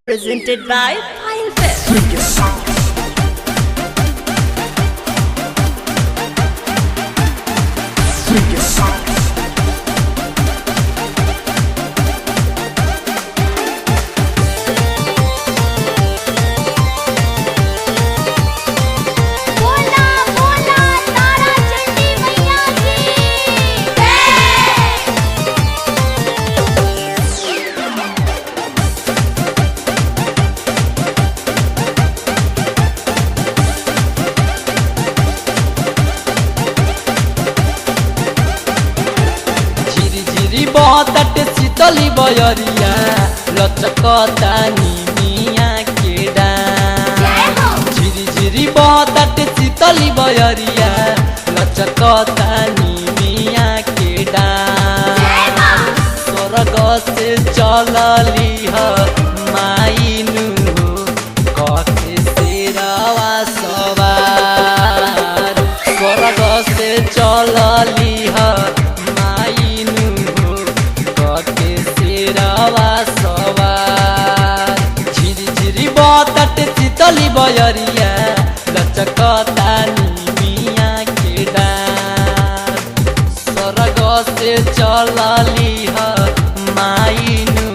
Presented by Filefest. बोला बोला तारा चंडी मैया की झिरी झिरी बहतट शीतली बयरिया लचकता निमिया के डान झिरी झिरी बहतट शीतली बयरिया लचकता निमिया के डान स्वर्ग से चलली ह माइनु कके शेरवा सवार स्वर्ग से चलली ह माइनु कके शेरवा सवार झिरी झिरी बहतट शीतली बयरिया लचकता निमिया के डान स्वर्ग से चलली ह माइनु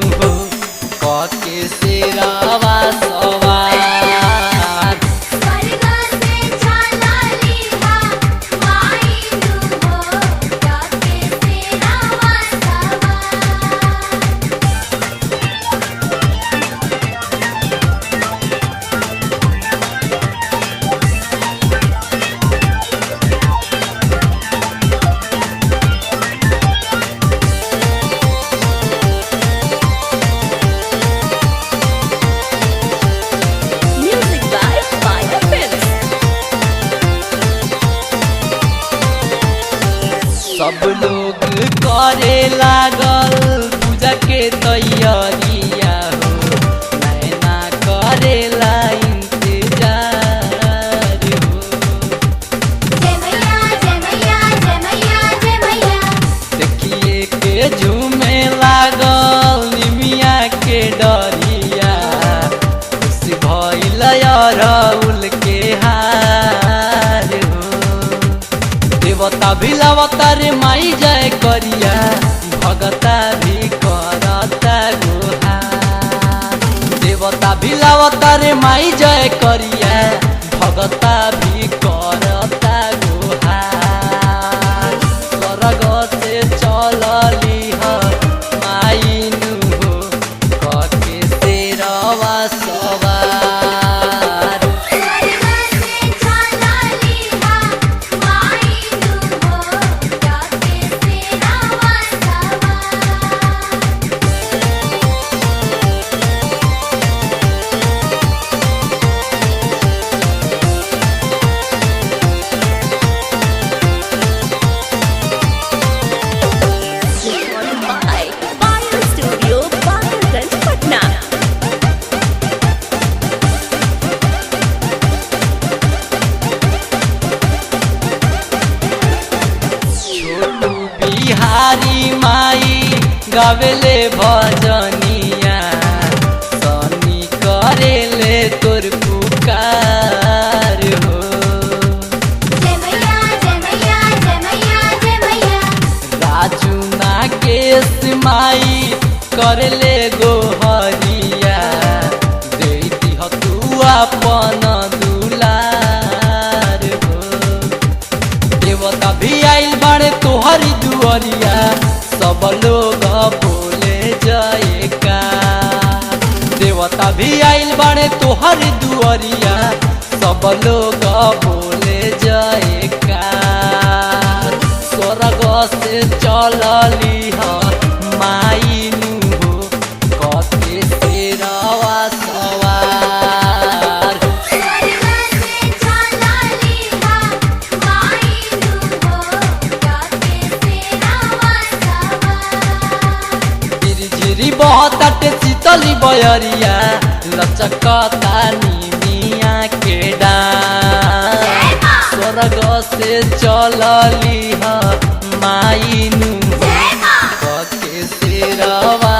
कके शेरवा सवार स्वर्ग से चलली हा माइनु हो काके सेरावा सवार Music by Filefest. सब लोग करे लागल पूजा के तैयारिया हो नैना करेला इंतजार हो जय मैया जय मैया जय मैया जय मैया देखिए के झूमे लागल निमिया के डरिया खुशी भइल राहुल के हार हो देवता भी लवता रे माई जय करिया भगता भी करता गुहार देवता भी लवता रे माई जय करिया भगता भी करता गुहार स्वर्ग से चलली ह माइनु कके शेरवा सवार स्वर्ग से चलली हा माइनु हो काके सेरावा सवार Recorded by Fire Studio, Bakarganj, Patna. छोटू बिहारी माई गावेले भजनिया सनी करेले तोर पुकार हो जय मैया जय मैया जय मैया जय मैया राजू नागेश माई करले गोहरिया देती ह तू अपन दुलार हो देवता भी आइल बाड़े तोहरी दुअरिया सब लोग बोले जयकार देवता भी आइल बाड़े तोहरी दुअरिया सब लोग बोले जयकार स्वर्ग से चलली ह माइनु कके शेरवा सवार स्वर्ग से चलली हा माइनु हो काके सेरावा सवार झिरी झिरी बहतट शीतली बयरिया लचकता निमिया के डान स्वर्ग से चलली ह माइनु कके शेरवा